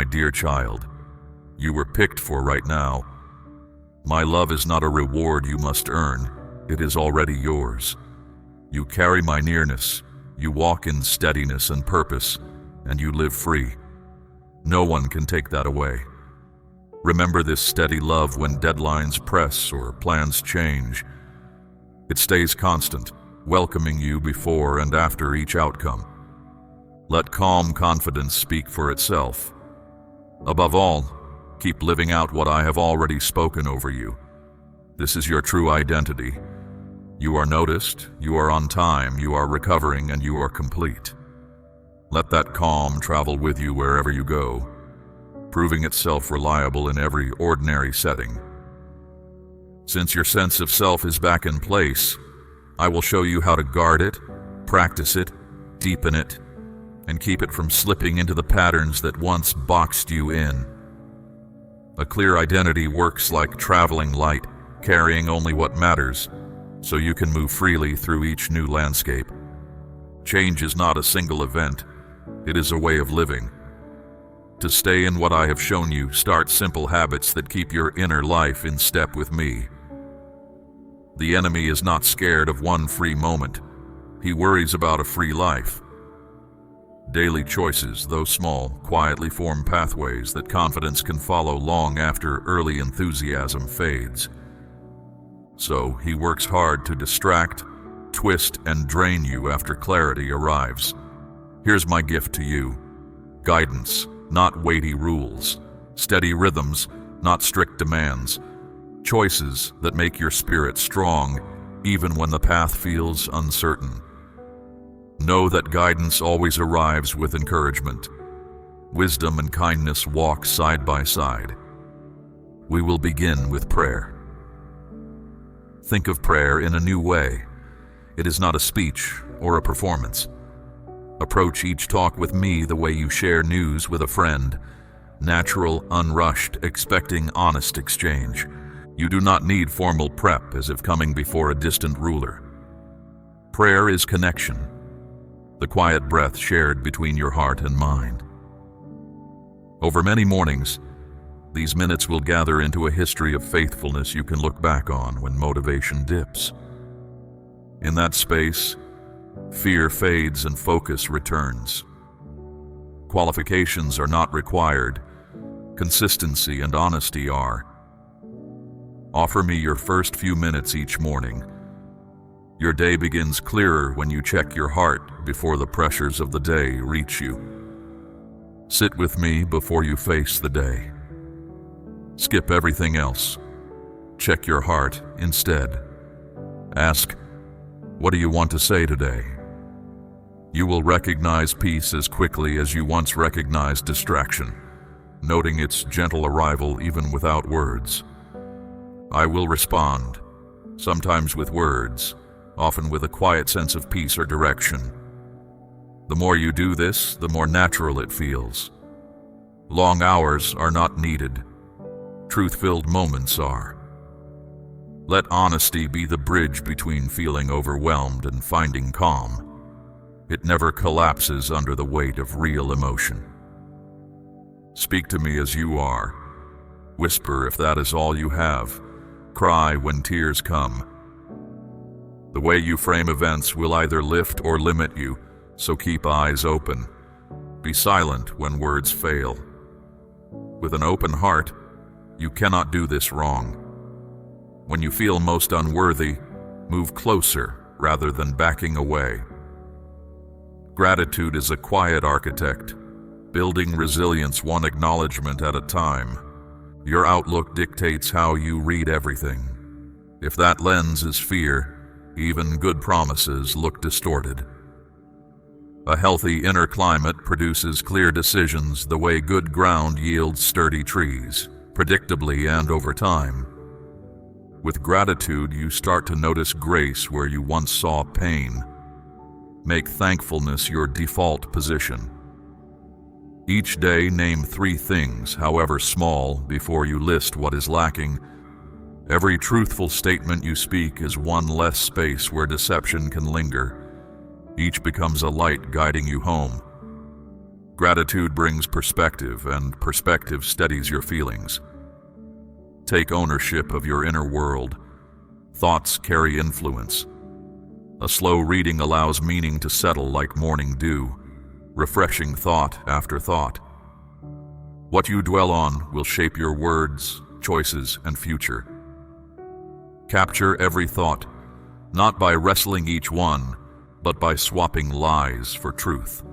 My dear child, you were picked for right now. My love is not a reward you must earn. It is already yours. You carry my nearness. You walk in steadiness and purpose, and you live free. No one can take that away. Remember this steady love when deadlines press or plans change. It stays constant, welcoming you before and after each outcome. Let calm confidence speak for itself. Above all, keep living out what I have already spoken over you. This is your true identity. You are noticed, you are on time, you are recovering, and you are complete. Let that calm travel with you wherever you go, proving itself reliable in every ordinary setting. Since your sense of self is back in place, I will show you how to guard it, practice it, deepen it, and keep it from slipping into the patterns that once boxed you in. A clear identity works like traveling light, carrying only what matters, so you can move freely through each new landscape. Change is not a single event, it is a way of living. To stay in what I have shown you, start simple habits that keep your inner life in step with me. The enemy is not scared of one free moment. He worries about a free life. Daily choices, though small, quietly form pathways that confidence can follow long after early enthusiasm fades. So he works hard to distract, twist, and drain you after clarity arrives. Here's my gift to you: guidance, not weighty rules; steady rhythms, not strict demands; choices that make your spirit strong, even when the path feels uncertain. Know that guidance always arrives with encouragement. Wisdom and kindness walk side by side. We will begin with prayer. Think of prayer in a new way. It is not a speech or a performance. Approach each talk with me the way you share news with a friend. Natural, unrushed, expecting honest exchange. You do not need formal prep as if coming before a distant ruler. Prayer is connection, the quiet breath shared between your heart and mind. Over many mornings, these minutes will gather into a history of faithfulness you can look back on when motivation dips. In that space, fear fades and focus returns. Qualifications are not required. Consistency and honesty are. Offer me your first few minutes each morning. Your day begins clearer when you check your heart before the pressures of the day reach you. Sit with me before you face the day. Skip everything else. Check your heart instead. Ask, what do you want to say today? You will recognize peace as quickly as you once recognized distraction, noting its gentle arrival even without words. I will respond, sometimes with words, often with a quiet sense of peace or direction. The more you do this, the more natural it feels. Long hours are not needed. Truth-filled moments are. Let honesty be the bridge between feeling overwhelmed and finding calm. It never collapses under the weight of real emotion. Speak to me as you are. Whisper if that is all you have. Cry when tears come. The way you frame events will either lift or limit you, so keep eyes open. Be silent when words fail. With an open heart, you cannot do this wrong. When you feel most unworthy, move closer rather than backing away. Gratitude is a quiet architect, building resilience one acknowledgement at a time. Your outlook dictates how you read everything. If that lens is fear, even good promises look distorted. A healthy inner climate produces clear decisions the way good ground yields sturdy trees, predictably and over time. With gratitude, you start to notice grace where you once saw pain. Make thankfulness your default position. Each day, name 3 things, however small, before you list what is lacking. Every truthful statement you speak is one less space where deception can linger. Each becomes a light guiding you home. Gratitude brings perspective, and perspective steadies your feelings. Take ownership of your inner world. Thoughts carry influence. A slow reading allows meaning to settle like morning dew, refreshing thought after thought. What you dwell on will shape your words, choices, and future. Capture every thought, not by wrestling each one, but by swapping lies for truth.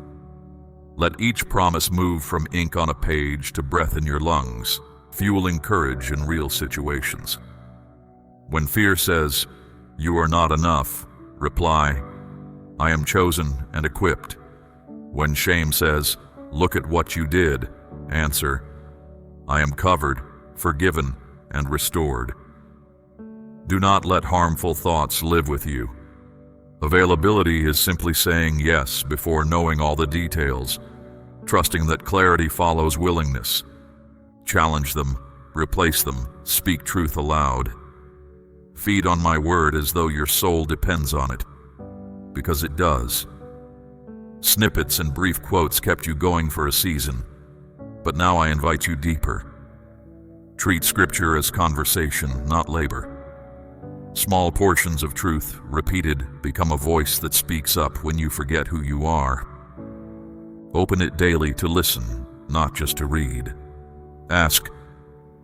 Let each promise move from ink on a page to breath in your lungs, fueling courage in real situations. When fear says, "You are not enough," reply, "I am chosen and equipped." When shame says, "Look at what you did," answer, "I am covered, forgiven, and restored." Do not let harmful thoughts live with you. Availability is simply saying yes before knowing all the details, trusting that clarity follows willingness. Challenge them, replace them, speak truth aloud. Feed on my word as though your soul depends on it, because it does. Snippets and brief quotes kept you going for a season, but now I invite you deeper. Treat scripture as conversation, not labor. Small portions of truth, repeated, become a voice that speaks up when you forget who you are. Open it daily to listen, not just to read. Ask,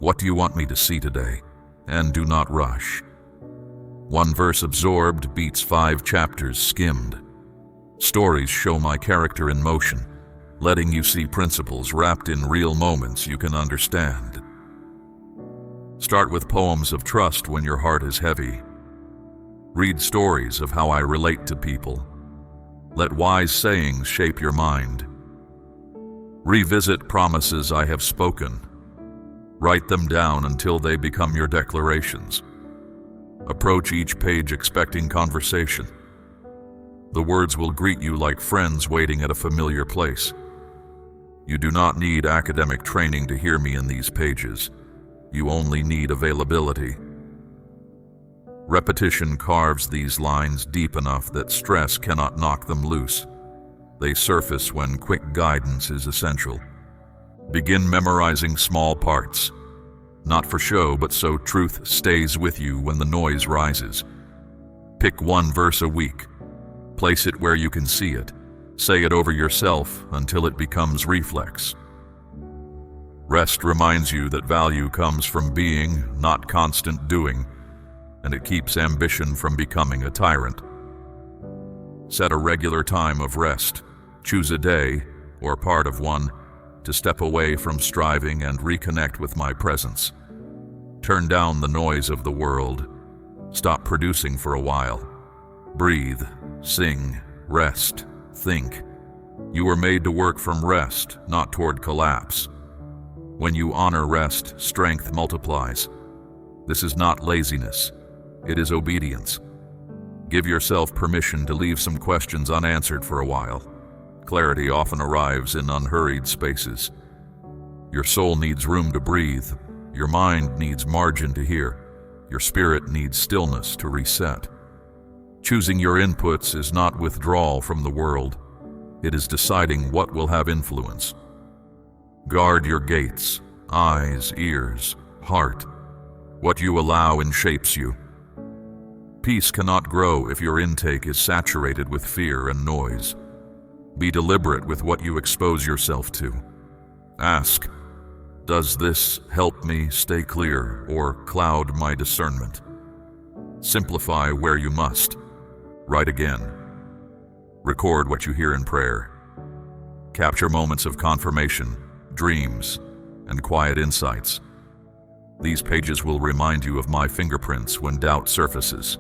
"What do you want me to see today?" And do not rush. One verse absorbed beats 5 chapters skimmed. Stories show my character in motion, letting you see principles wrapped in real moments you can understand. Start with poems of trust when your heart is heavy. Read stories of how I relate to people. Let wise sayings shape your mind. Revisit promises I have spoken. Write them down until they become your declarations. Approach each page expecting conversation. The words will greet you like friends waiting at a familiar place. You do not need academic training to hear me in these pages. You only need availability. Repetition carves these lines deep enough that stress cannot knock them loose. They surface when quick guidance is essential. Begin memorizing small parts. Not for show, but so truth stays with you when the noise rises. Pick one verse a week. Place it where you can see it. Say it over yourself until it becomes reflex. Rest reminds you that value comes from being, not constant doing, and it keeps ambition from becoming a tyrant. Set a regular time of rest. Choose a day, or part of one, to step away from striving and reconnect with my presence. Turn down the noise of the world. Stop producing for a while. Breathe, sing, rest, think. You were made to work from rest, not toward collapse. When you honor rest, strength multiplies. This is not laziness. It is obedience. Give yourself permission to leave some questions unanswered for a while. Clarity often arrives in unhurried spaces. Your soul needs room to breathe. Your mind needs margin to hear. Your spirit needs stillness to reset. Choosing your inputs is not withdrawal from the world. It is deciding what will have influence. Guard your gates, eyes, ears, heart. What you allow shapes you. Peace cannot grow if your intake is saturated with fear and noise. Be deliberate with what you expose yourself to. Ask, does this help me stay clear or cloud my discernment? Simplify where you must. Write again. Record what you hear in prayer. Capture moments of confirmation, dreams, and quiet insights. These pages will remind you of my fingerprints when doubt surfaces.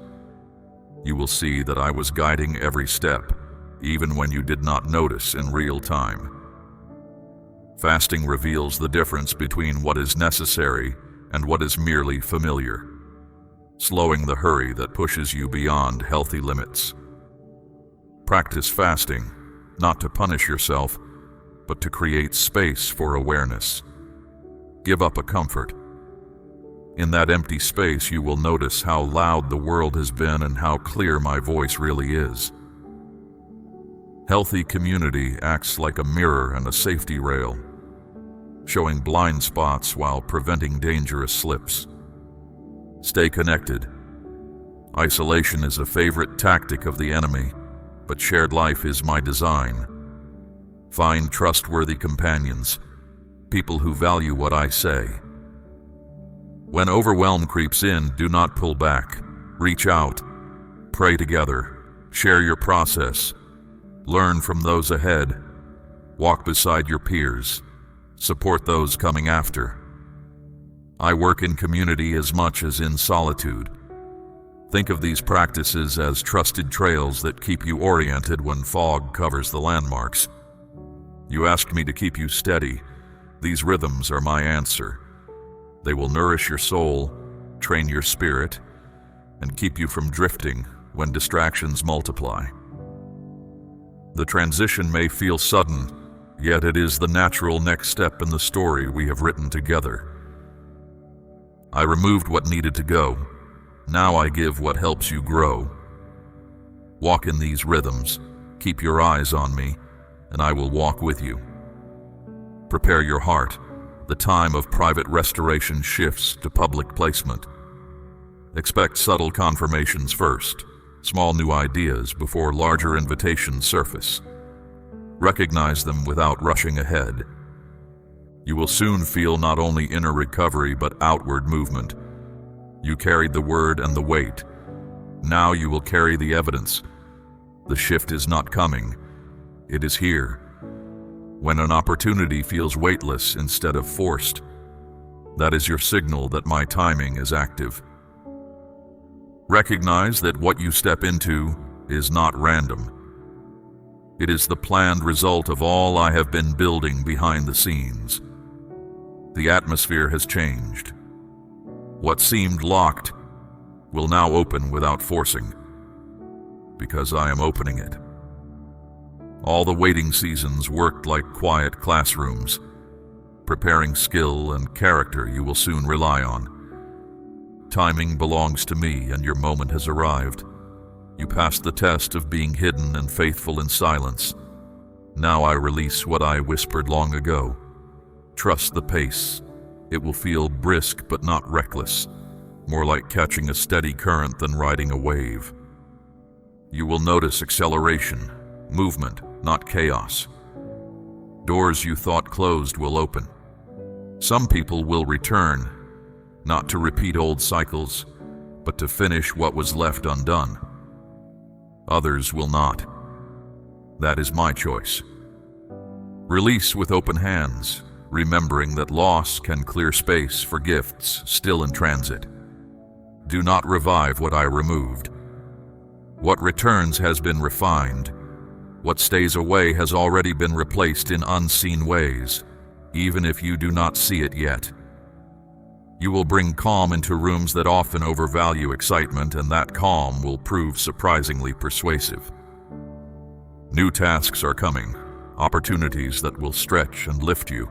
You will see that I was guiding every step, even when you did not notice in real time. Fasting reveals the difference between what is necessary and what is merely familiar, slowing the hurry that pushes you beyond healthy limits. Practice fasting, not to punish yourself, but to create space for awareness. Give up a comfort. In that empty space, you will notice how loud the world has been and how clear my voice really is. Healthy community acts like a mirror and a safety rail, showing blind spots while preventing dangerous slips. Stay connected. Isolation is a favorite tactic of the enemy, but shared life is my design. Find trustworthy companions, people who value what I say. When overwhelm creeps in, do not pull back. Reach out. Pray together. Share your process. Learn from those ahead. Walk beside your peers. Support those coming after. I work in community as much as in solitude. Think of these practices as trusted trails that keep you oriented when fog covers the landmarks. You asked me to keep you steady. These rhythms are my answer. They will nourish your soul, train your spirit, and keep you from drifting when distractions multiply. The transition may feel sudden, yet it is the natural next step in the story we have written together. I removed what needed to go. Now I give what helps you grow. Walk in these rhythms, keep your eyes on me, and I will walk with you. Prepare your heart. The time of private restoration shifts to public placement. Expect subtle confirmations first, small new ideas before larger invitations surface. Recognize them without rushing ahead. You will soon feel not only inner recovery but outward movement. You carried the word and the weight. Now you will carry the evidence. The shift is not coming. It is here. When an opportunity feels weightless instead of forced, that is your signal that my timing is active. Recognize that what you step into is not random. It is the planned result of all I have been building behind the scenes. The atmosphere has changed. What seemed locked will now open without forcing, because I am opening it. All the waiting seasons worked like quiet classrooms, preparing skill and character you will soon rely on. Timing belongs to me, and your moment has arrived. You passed the test of being hidden and faithful in silence. Now I release what I whispered long ago. Trust the pace. It will feel brisk but not reckless, more like catching a steady current than riding a wave. You will notice acceleration, movement, not chaos. Doors you thought closed will open. Some people will return, not to repeat old cycles, but to finish what was left undone. Others will not. That is my choice. Release with open hands, remembering that loss can clear space for gifts still in transit. Do not revive what I removed. What returns has been refined. What stays away has already been replaced in unseen ways, even if you do not see it yet. You will bring calm into rooms that often overvalue excitement, and that calm will prove surprisingly persuasive. New tasks are coming, opportunities that will stretch and lift you.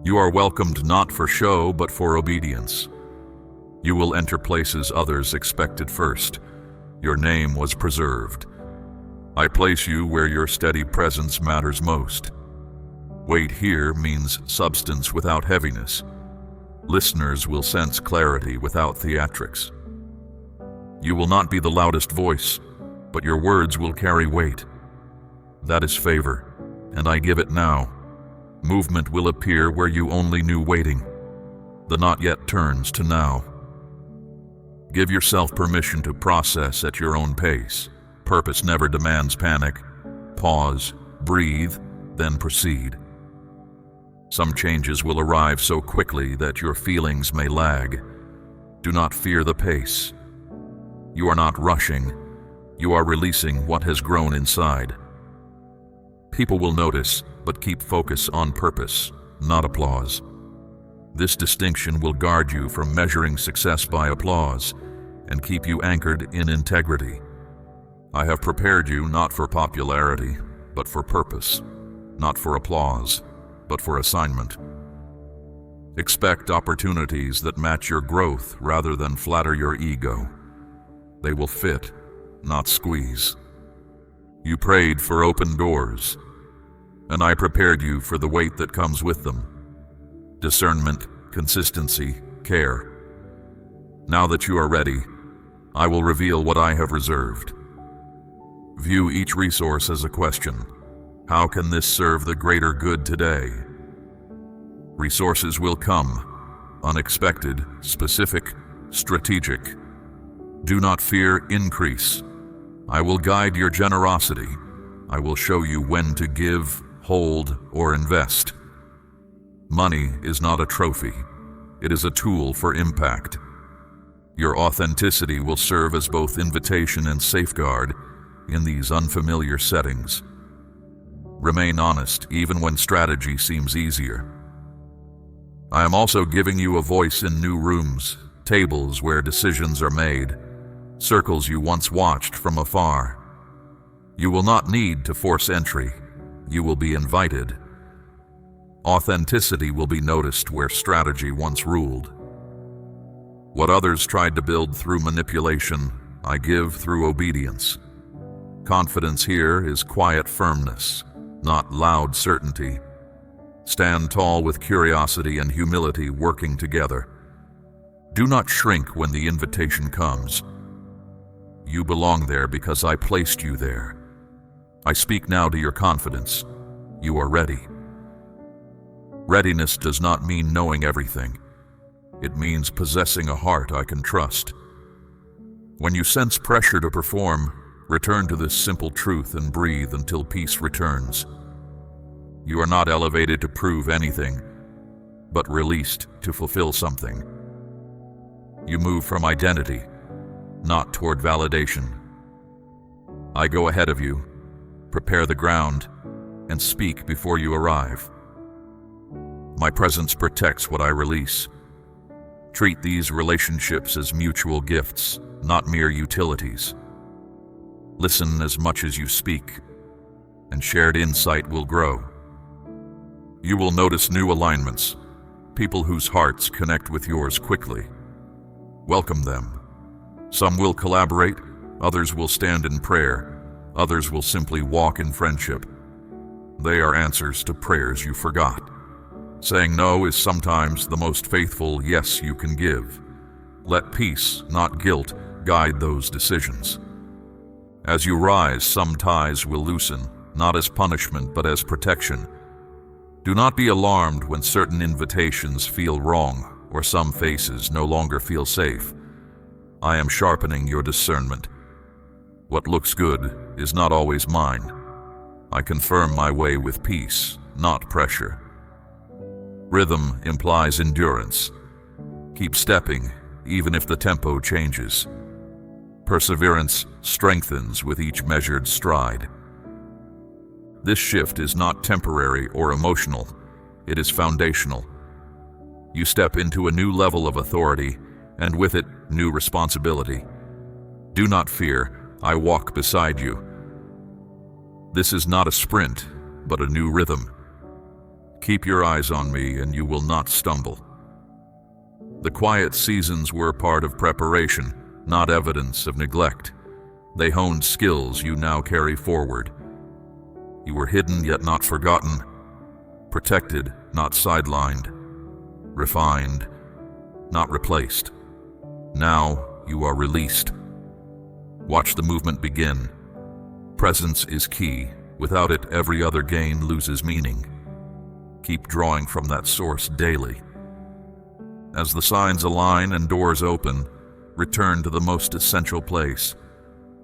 You are welcomed not for show, but for obedience. You will enter places others expected first. Your name was preserved. I place you where your steady presence matters most. Wait here means substance without heaviness. Listeners will sense clarity without theatrics. You will not be the loudest voice, but your words will carry weight. That is favor, and I give it now. Movement will appear where you only knew waiting. The not yet turns to now. Give yourself permission to process at your own pace. Purpose never demands panic. Pause, breathe, then proceed. Some changes will arrive so quickly that your feelings may lag. Do not fear the pace. You are not rushing. You are releasing what has grown inside. People will notice, but keep focus on purpose, not applause. This distinction will guard you from measuring success by applause and keep you anchored in integrity. I have prepared you not for popularity, but for purpose, not for applause, but for assignment. Expect opportunities that match your growth rather than flatter your ego. They will fit, not squeeze. You prayed for open doors, and I prepared you for the weight that comes with them. Discernment, consistency, care. Now that you are ready, I will reveal what I have reserved. View each resource as a question. How can this serve the greater good today? Resources will come, unexpected, specific, strategic. Do not fear increase. I will guide your generosity. I will show you when to give, hold, or invest. Money is not a trophy. It is a tool for impact. Your authenticity will serve as both invitation and safeguard in these unfamiliar settings. Remain honest even when strategy seems easier. I am also giving you a voice in new rooms, tables where decisions are made, circles you once watched from afar. You will not need to force entry. You will be invited. Authenticity will be noticed where strategy once ruled. What others tried to build through manipulation, I give through obedience. Confidence here is quiet firmness, not loud certainty. Stand tall with curiosity and humility working together. Do not shrink when the invitation comes. You belong there because I placed you there. I speak now to your confidence. You are ready. Readiness does not mean knowing everything. It means possessing a heart I can trust. When you sense pressure to perform, return to this simple truth and breathe until peace returns. You are not elevated to prove anything, but released to fulfill something. You move from identity, not toward validation. I go ahead of you, prepare the ground, and speak before you arrive. My presence protects what I release. Treat these relationships as mutual gifts, not mere utilities. Listen as much as you speak, and shared insight will grow. You will notice new alignments, people whose hearts connect with yours quickly. Welcome them. Some will collaborate, others will stand in prayer, others will simply walk in friendship. They are answers to prayers you forgot. Saying no is sometimes the most faithful yes you can give. Let peace, not guilt, guide those decisions. As you rise, some ties will loosen, not as punishment but as protection. Do not be alarmed when certain invitations feel wrong or some faces no longer feel safe. I am sharpening your discernment. What looks good is not always mine. I confirm my way with peace, not pressure. Rhythm implies endurance. Keep stepping, even if the tempo changes. Perseverance strengthens with each measured stride. This shift is not temporary or emotional. It is foundational. You step into a new level of authority, and with it, new responsibility. Do not fear, I walk beside you. This is not a sprint, but a new rhythm. Keep your eyes on me and you will not stumble. The quiet seasons were part of preparation, not evidence of neglect. They honed skills you now carry forward. You were hidden yet not forgotten, protected, not sidelined, refined, not replaced. Now you are released. Watch the movement begin. Presence is key. Without it, every other gain loses meaning. Keep drawing from that source daily. As the signs align and doors open, return to the most essential place,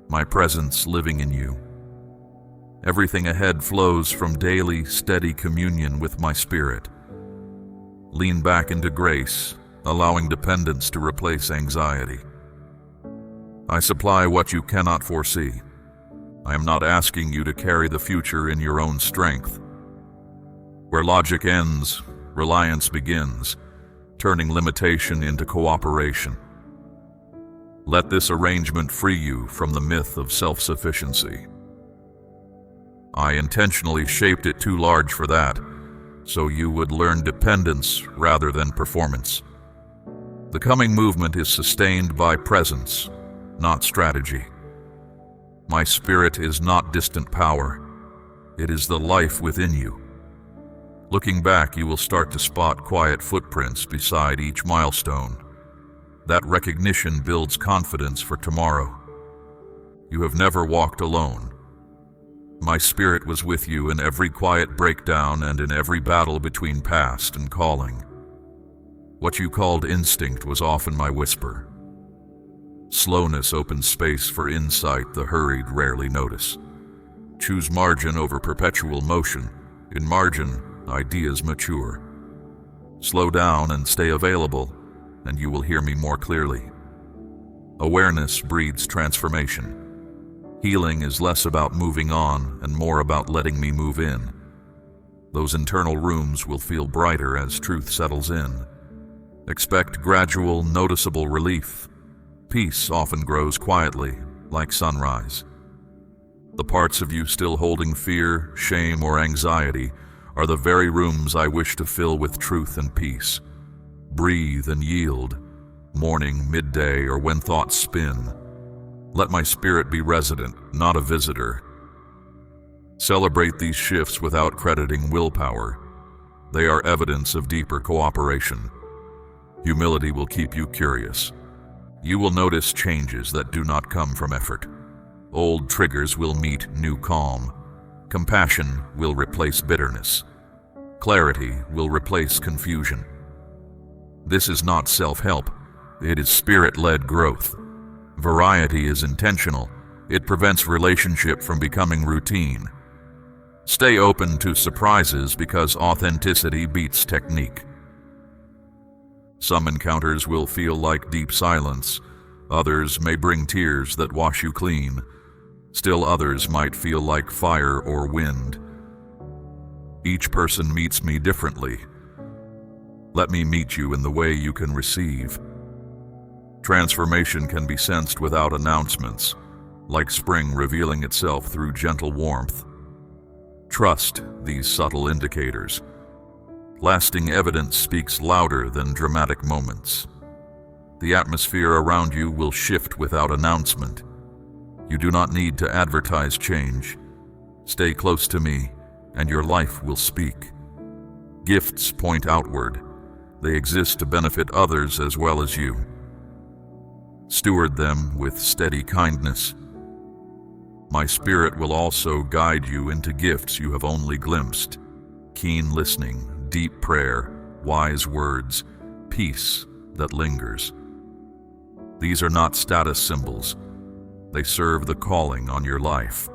my presence living in you. Everything ahead flows from daily, steady communion with my spirit. Lean back into grace, allowing dependence to replace anxiety. I supply what you cannot foresee. I am not asking you to carry the future in your own strength. Where logic ends, reliance begins, turning limitation into cooperation. Let this arrangement free you from the myth of self-sufficiency. I intentionally shaped it too large for that, so you would learn dependence rather than performance. The coming movement is sustained by presence, not strategy. My spirit is not distant power. It is the life within you. Looking back, you will start to spot quiet footprints beside each milestone. That recognition builds confidence for tomorrow. You have never walked alone. My spirit was with you in every quiet breakdown and in every battle between past and calling. What you called instinct was often my whisper. Slowness opens space for insight the hurried rarely notice. Choose margin over perpetual motion. In margin, ideas mature. Slow down and stay available, and you will hear me more clearly. Awareness breeds transformation. Healing is less about moving on and more about letting me move in. Those internal rooms will feel brighter as truth settles in. Expect gradual, noticeable relief. Peace often grows quietly, like sunrise. The parts of you still holding fear, shame, or anxiety are the very rooms I wish to fill with truth and peace. Breathe and yield, morning, midday, or when thoughts spin. Let my spirit be resident, not a visitor. Celebrate these shifts without crediting willpower. They are evidence of deeper cooperation. Humility will keep you curious. You will notice changes that do not come from effort. Old triggers will meet new calm. Compassion will replace bitterness. Clarity will replace confusion. This is not self-help. It is spirit-led growth. Variety is intentional. It prevents relationship from becoming routine. Stay open to surprises because authenticity beats technique. Some encounters will feel like deep silence. Others may bring tears that wash you clean. Still others might feel like fire or wind. Each person meets me differently. Let me meet you in the way you can receive. Transformation can be sensed without announcements, like spring revealing itself through gentle warmth. Trust these subtle indicators. Lasting evidence speaks louder than dramatic moments. The atmosphere around you will shift without announcement. You do not need to advertise change. Stay close to me, and your life will speak. Gifts point outward. They exist to benefit others as well as you. Steward them with steady kindness. My spirit will also guide you into gifts you have only glimpsed. Keen listening, deep prayer, wise words, peace that lingers. These are not status symbols. They serve the calling on your life.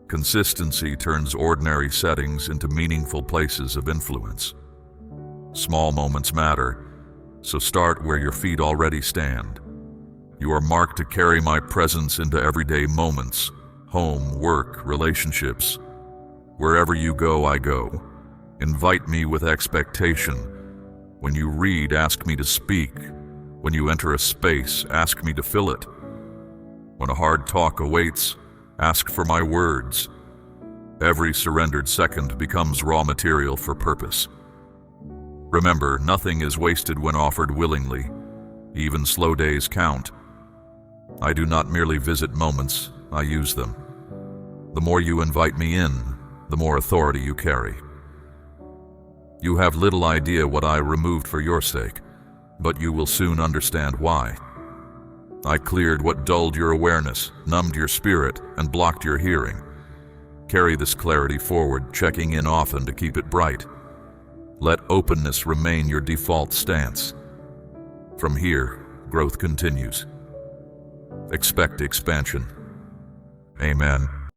Consistency turns ordinary settings into meaningful places of influence. Small moments matter, so start where your feet already stand. You are marked to carry my presence into everyday moments, home, work, relationships. Wherever you go, I go. Invite me with expectation. When you read, ask me to speak. When you enter a space, ask me to fill it. When a hard talk awaits, ask for my words. Every surrendered second becomes raw material for purpose. Remember, nothing is wasted when offered willingly. Even slow days count. I do not merely visit moments, I use them. The more you invite me in, the more authority you carry. You have little idea what I removed for your sake, but you will soon understand why. I cleared what dulled your awareness, numbed your spirit, and blocked your hearing. Carry this clarity forward, checking in often to keep it bright. Let openness remain your default stance. From here, growth continues. Expect expansion. Amen.